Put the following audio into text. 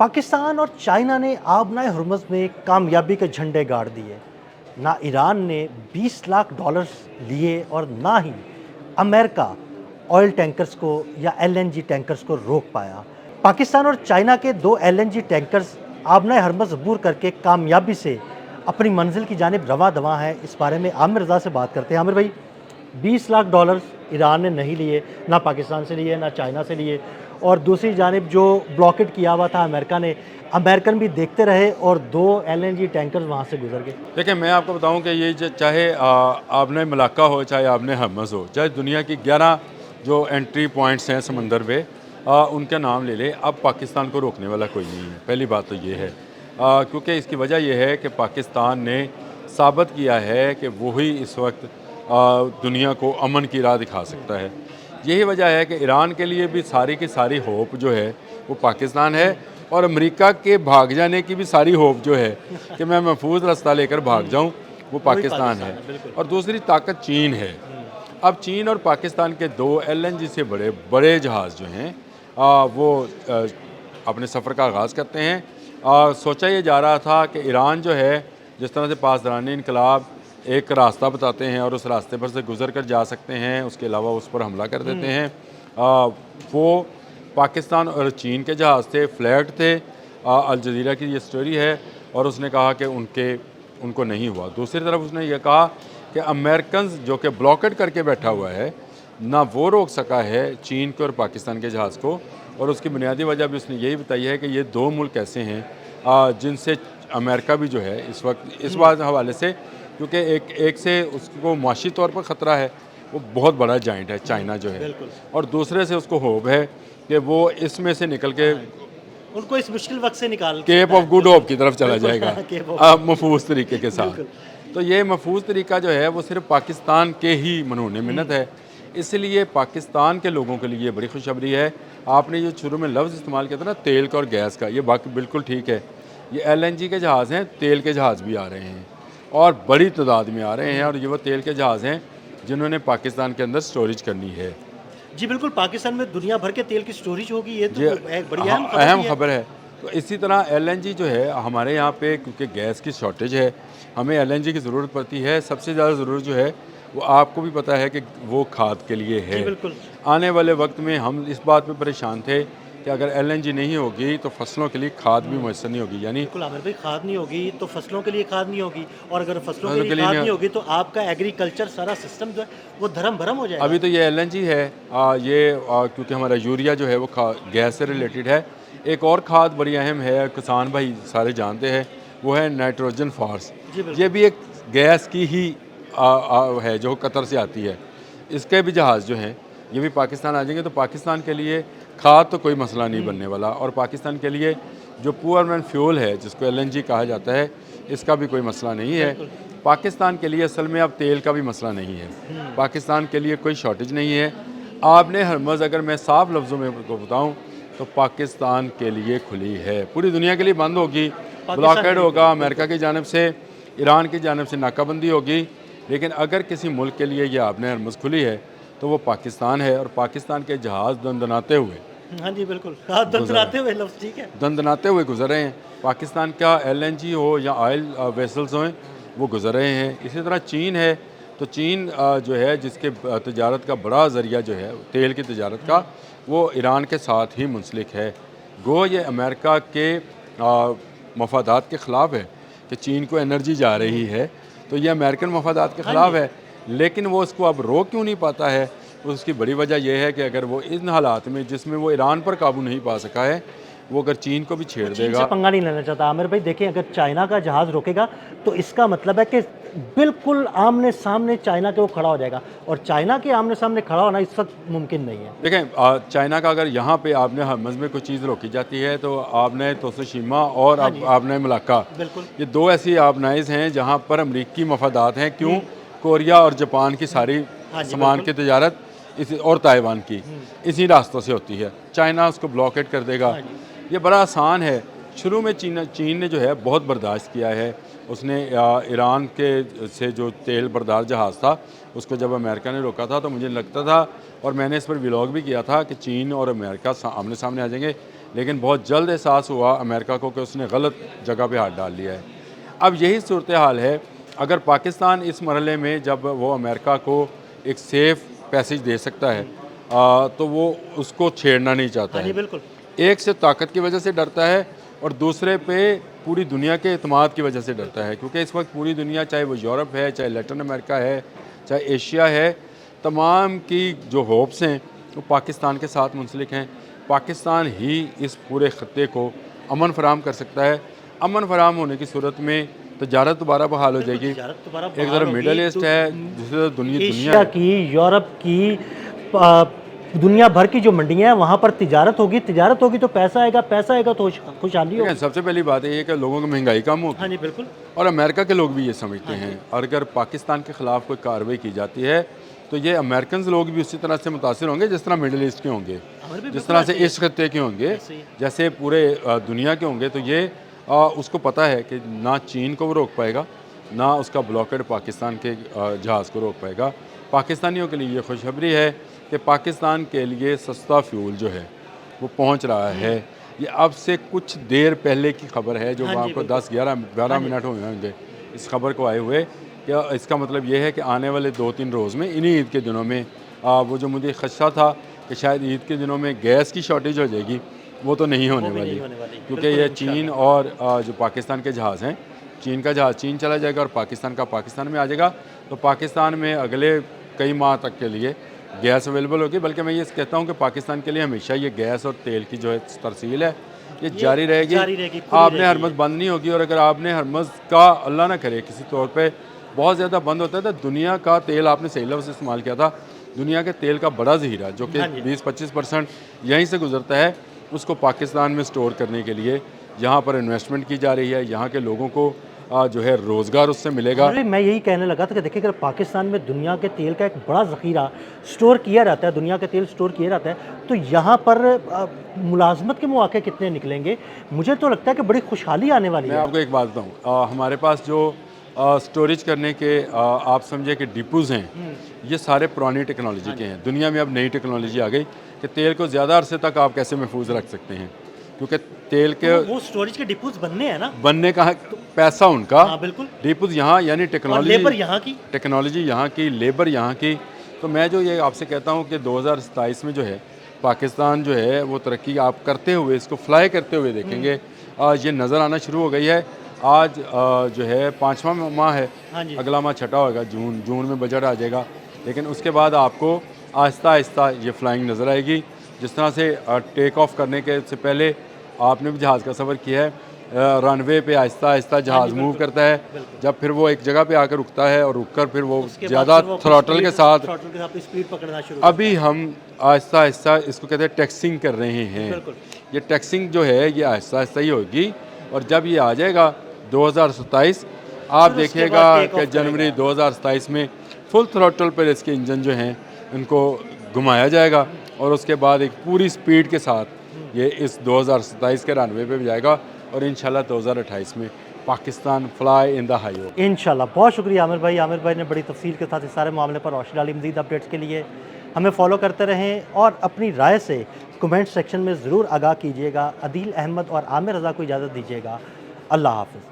पाकिस्तान और चाइना ने आबनाए हुर्मुज़ में कामयाबी के झंडे गाड़ दिए। ना ईरान ने 20 लाख डॉलर्स लिए और ना ही अमेरिका ऑयल टैंकर्स को या एलएनजी टैंकर्स को रोक पाया। पाकिस्तान और चाइना के दो एलएनजी टैंकर्स आबनाए हुर्मुज़ अबूर करके कामयाबी से अपनी मंजिल की जानिब रवां दवां हैं। इस बारे में आमिर रज़ा से बात करते हैं। आमिर भाई, 20 लाख डॉलर्स ईरान ने नहीं लिए, ना पाकिस्तान से लिए, ना चाइना से लिए, और दूसरी जानिब जो ब्लॉकेट किया हुआ था अमेरिका ने, अमेरिकन भी देखते रहे और दो एलएनजी टैंकर्स वहाँ से गुजर गए। देखिए, मैं आपको बताऊं कि ये चाहे आपने मलाक्का हो, चाहे आपने हर्मज़ हो, चाहे दुनिया की 11 जो एंट्री पॉइंट्स हैं समंदर पे, उनका नाम ले ले, अब पाकिस्तान को रोकने वाला कोई नहीं है। पहली बात तो ये है, क्योंकि इसकी वजह यह है कि पाकिस्तान ने साबित किया है कि वही इस वक्त दुनिया को अमन की राह दिखा सकता है। यही वजह है कि ईरान के लिए भी सारी की सारी होप जो है वो पाकिस्तान है, और अमेरिका के भाग जाने की भी सारी होप जो है कि मैं महफूज रास्ता लेकर भाग जाऊं, वो पाकिस्तान है। और दूसरी ताकत चीन है। अब चीन और पाकिस्तान के दो एलएनजी से बड़े बड़े जहाज़ जो हैं वो अपने सफ़र का आगाज़ करते हैं। सोचा ये जा रहा था कि ईरान जो है, जिस तरह से पासदारानी इनकलाब एक रास्ता बताते हैं और उस रास्ते पर से गुजर कर जा सकते हैं, उसके अलावा उस पर हमला कर देते हैं। वो पाकिस्तान और चीन के जहाज़ थे, फ्लैट थे। अल जज़ीरा की ये स्टोरी है, और उसने कहा कि उनको नहीं हुआ। दूसरी तरफ उसने ये कहा कि अमेरिकन जो कि ब्लॉकेट करके बैठा हुआ है, ना वो रोक सका है चीन के और पाकिस्तान के जहाज़ को। और उसकी बुनियादी वजह भी उसने यही बताई है कि ये दो मुल्क ऐसे हैं जिनसे अमेरिका भी जो है इस वक्त इस बात हवाले से, क्योंकि एक से उसको माशी तौर पर ख़तरा है, वो बहुत बड़ा जाइंट है चाइना जो है, और दूसरे से उसको होप है कि वो इसमें से निकल के उनको इस मुश्किल वक्त से निकाल केप ऑफ गुड होप की तरफ चला जाएगा महफूज तरीके के साथ। तो ये महफूज तरीका जो है वो सिर्फ पाकिस्तान के ही मनूने मिन्नत है। इसलिए पाकिस्तान के लोगों के लिए बड़ी खुशखबरी है। आपने जो शुरू में लफ्ज़ इस्तेमाल किया था ना, तेल का और गैस का, ये बाकी बिल्कुल ठीक है। ये एलएनजी के जहाज़ हैं, तेल के जहाज़ भी आ रहे हैं और बड़ी तादाद में आ रहे हैं, और ये वो तेल के जहाज़ हैं जिन्होंने पाकिस्तान के अंदर स्टोरेज करनी है। जी बिल्कुल, पाकिस्तान में दुनिया भर के तेल की स्टोरेज होगी, ये तो ये एक बड़ी अहम खबर है। तो इसी तरह एलएनजी जो है हमारे यहाँ पे, क्योंकि गैस की शॉर्टेज है, हमें एलएनजी की ज़रूरत पड़ती है। सबसे ज़्यादा ज़रूरत जो है वो आपको भी पता है कि वो खाद के लिए है। बिल्कुल। आने वाले वक्त में हम इस बात पे परेशान थे कि अगर एलएनजी नहीं होगी तो फसलों के लिए खाद भी मैसर नहीं होगी। यानी बिल्कुल आमिर भाई, खाद नहीं होगी तो फसलों के लिए खाद नहीं होगी, और अगर फसलों के लिए खाद नहीं होगी तो आपका एग्रीकल्चर सारा सिस्टम जो है वो धर्म भरम हो जाएगा। अभी तो ये एलएनजी है, क्योंकि हमारा यूरिया जो है वो गैस से रिलेटेड है। एक और खाद बड़ी अहम है, किसान भाई सारे जानते हैं, वो है नाइट्रोजन फॉस। ये भी एक गैस की ही है जो कतर से आती है। इसके भी जहाज़ जो हैं ये भी पाकिस्तान आ जाएंगे, तो पाकिस्तान के लिए खाद तो कोई मसला नहीं बनने वाला। और पाकिस्तान के लिए जो पुअर मैन फ्यूल है, जिसको एलएनजी कहा जाता है, इसका भी कोई मसला नहीं है। पाकिस्तान के लिए असल में अब तेल का भी मसला नहीं है। पाकिस्तान के लिए कोई शॉर्टेज नहीं है। आपने हरमज़ अगर मैं साफ लफ्ज़ों में को बताऊँ तो पाकिस्तान के लिए खुली है, पूरी दुनिया के लिए बंद होगी। ब्लॉकेड होगा, अमेरिका की जानिब से, ईरान की जानिब से नाकाबंदी होगी, लेकिन अगर किसी मुल्क के लिए यह आपने हरमज़ खुली है तो वो पाकिस्तान है। और पाकिस्तान के जहाज़ दंदनाते हुए, हाँ जी बिल्कुल, दंदनाते हुए लफ्ज़ ठीक है, दंदनाते हुए गुजर रहे हैं। पाकिस्तान का एलएनजी हो या ऑयल वेसल्स हों, वो गुजर रहे हैं। इसी तरह चीन है, तो चीन जो है जिसके तजारत का बड़ा ज़रिया जो है तेल की तजारत का, वो ईरान के साथ ही मुंसलिक है। गो ये अमेरिका के मफादात के ख़िलाफ़ है कि चीन को एनर्जी जा रही है, तो ये अमेरिकन मफादात के ख़िलाफ़ है। लेकिन वो इसको अब रोक क्यों नहीं पाता है? उसकी बड़ी वजह यह है कि अगर वो इन हालात में, जिसमें वो ईरान पर काबू नहीं पा सका है, वो अगर चीन को भी छेड़ चीन देगा। से पंगा नहीं लेना चाहता। आमिर भाई देखें, अगर चाइना का जहाज़ रोकेगा तो इसका मतलब है कि बिल्कुल आमने सामने चाइना के वो खड़ा हो जाएगा, और चाइना के आमने सामने खड़ा होना इस वक्त मुमकिन नहीं है। देखें, चाइना का अगर यहाँ पे आपने हरमज़ में कोई चीज़ रोकी जाती है, तो आपने तोशिमा और आपने मलाक्का, बिल्कुल, ये दो ऐसी आपनाइज़ हैं जहाँ पर अमरीकी मफादात हैं। क्यों? कोरिया और जापान की सारी सामान की तजारत इसी, और ताइवान की इसी रास्तों से होती है। चाइना उसको ब्लॉकेट कर देगा। ये बड़ा आसान है। शुरू में चीन ने जो है बहुत बर्दाश्त किया है। उसने ईरान के से जो तेल बरदार जहाज़ था, उसको जब अमेरिका ने रोका था, तो मुझे लगता था, और मैंने इस पर व्लॉग भी किया था, कि चीन और अमेरिका आमने सामने आ जाएंगे। लेकिन बहुत जल्द एहसास हुआ अमेरिका को कि उसने गलत जगह पे हाथ डाल लिया है। अब यही सूरत हाल है। अगर पाकिस्तान इस मरहले में जब वो अमेरिका को एक सेफ़ पैसेज दे सकता है तो वो उसको छेड़ना नहीं चाहता हाँ जी है। बिल्कुल। एक से ताकत की वजह से डरता है और दूसरे पे पूरी दुनिया के एतमाद की वजह से डरता है, क्योंकि इस वक्त पूरी दुनिया, चाहे वो यूरोप है, चाहे लैटिन अमेरिका है, चाहे एशिया है, तमाम की जो होप्स हैं वो पाकिस्तान के साथ मुंसलिक हैं। पाकिस्तान ही इस पूरे ख़त्े को अमन फराहम कर सकता है। अमन फराहम होने की सूरत में तजारत दोबारा बहाल हो जाएगी। तिजारत दोबारा एक बहाल तरफ होगी, मिडल ईस्ट है, दूसरी तरफ दुनिया एशिया है। की, यूरोप की, दुनिया भर की जो मंडियां हैं वहाँ पर तिजारत होगी तो पैसा आएगा तो खुशहाली देखिए, होगी। सबसे पहली बात ये है कि लोगों की महंगाई कम होगी हाँ जी बिल्कुल। और अमेरिका के लोग भी ये समझते हैं। और अगर पाकिस्तान के ख़िलाफ़ कोई कार्रवाई की जाती है तो ये अमेरिकन लोग भी उसी तरह से मुतासिर होंगे जिस तरह मिडल ईस्ट के होंगे, हमारे भी जिस बिल्कुल तरह से ऐसे ही इस खत्ते के होंगे, ऐसे ही। जैसे पूरे दुनिया के होंगे। तो ये उसको पता है कि ना चीन को वो रोक पाएगा, ना उसका ब्लॉकेड पाकिस्तान के जहाज़ को रोक पाएगा। पाकिस्तानियों के लिए ये खुशखबरी है कि पाकिस्तान के लिए सस्ता फ्यूल जो है वो पहुंच रहा है। ये अब से कुछ देर पहले की खबर है, जो हाँ जी, आपको बिल्कुल। 10-11 मिनट हुए होंगे इस खबर को आए हुए। क्या इसका मतलब ये है कि आने वाले 2-3 रोज़ में, इन्हीं ईद के दिनों में, वो जो मुझे खदशा था कि शायद ईद के दिनों में गैस की शॉर्टेज हो जाएगी, वो तो नहीं होने वो भी वाली, नहीं होने वाली, क्योंकि बिल्कुल ये इंशाल्लाह। चीन और जो पाकिस्तान के जहाज़ हैं, चीन का जहाज़ चीन चला जाएगा और पाकिस्तान का पाकिस्तान में आ जाएगा। तो पाकिस्तान में अगले कई माह तक के लिए गैस अवेलेबल होगी। बल्कि मैं ये कहता हूँ कि पाकिस्तान के लिए हमेशा ये गैस और तेल की जो है तरसील है ये जारी रहेगी। पूरी आपने रहेगी हरमज़ बंद नहीं होगी। और अगर आपने हरमज़ का, अल्लाह ना करे, किसी तौर पे बहुत ज़्यादा बंद होता है तो दुनिया का तेल, आपने सही लफ्ज़ इस्तेमाल किया था, दुनिया के तेल का बड़ा ज़ख़ीरा जो कि हाँ जी। 20-25% यहीं से गुजरता है, उसको पाकिस्तान में स्टोर करने के लिए यहाँ पर इन्वेस्टमेंट की जा रही है। यहाँ के लोगों को जो है रोज़गार उससे मिलेगा। अरे मैं यही कहने लगा था कि देखिए, अगर पाकिस्तान में दुनिया के तेल का एक बड़ा ज़ख़ीरा स्टोर किया रहता है, दुनिया का तेल स्टोर किया रहता है, तो यहाँ पर मुलाज़मत के मौके कितने निकलेंगे। मुझे तो लगता है कि बड़ी खुशहाली आने वाली मैं है। आपको एक बात बताऊँ, हमारे पास जो स्टोरेज करने के आप समझे कि डिपोज़ हैं, ये सारे पुरानी टेक्नोलॉजी के हैं। दुनिया में अब नई टेक्नोलॉजी आ गई कि तेल को ज़्यादा अरसे तक आप कैसे महफूज रख सकते हैं, क्योंकि तेल के तो वो स्टोरेज के डिपोज बनने हैं ना। बनने का पैसा उनका, हाँ बिल्कुल। डिपोज़ यहाँ, यानी और टेक्नोलॉजी, लेबर यहाँ की। टेक्नोलॉजी यहाँ की, लेबर यहाँ की। तो मैं जो ये आपसे कहता हूँ कि 2027 में जो है पाकिस्तान जो है वो तरक्की आप करते हुए, इसको फ्लाई करते हुए देखेंगे। ये नज़र आना शुरू हो गई है। आज जो है 5वां माह है, हाँ जी। अगला माह छठा होगा, जून में बजट आ जाएगा। लेकिन उसके बाद आपको आहिस्ता आहिस्ता ये फ्लाइंग नज़र आएगी। जिस तरह से टेक ऑफ करने के से पहले आपने भी जहाज़ का सफ़र किया है, रनवे पे आहिस्ता आहिस्ता जहाज़ मूव करता है। जब फिर वो एक जगह पे आकर रुकता है और रुककर फिर वो ज़्यादा थ्रॉटल के साथ स्पीड पकड़ना शुरू। अभी हम आहिस्ता आहिस्ता इसको कहते हैं टैक्सिंग कर रहे हैं। बिल्कुल। ये टैक्सिंग जो है ये आहिस्ता आहिस्ता ही होगी। और जब ये आ जाएगा 2027, आप फिर उसके देखिएगा बाद टेक कि ऑफ जनवरी 2027 में फुल थ्रॉटल पर इसके इंजन जो हैं इनको घुमाया जाएगा और उसके बाद एक पूरी स्पीड के साथ ये इस 2027 के रनवे पे भी जाएगा और इंशाल्लाह 2028 में Pakistan fly in the high होगा। इंशाल्लाह। बहुत शुक्रिया आमिर भाई। आमिर भाई ने बड़ी तफसील के साथ इस सारे मामले पर रोशनी डाली। मज़ीद अपडेट्स के लिए हमें फॉलो करते रहें और अपनी राय से कमेंट सेक्शन में ज़रूर आगाह कीजिएगा। अदील अहमद और आमिर रज़ा को इजाज़त दीजिएगा। अल्लाह हाफ़िज़।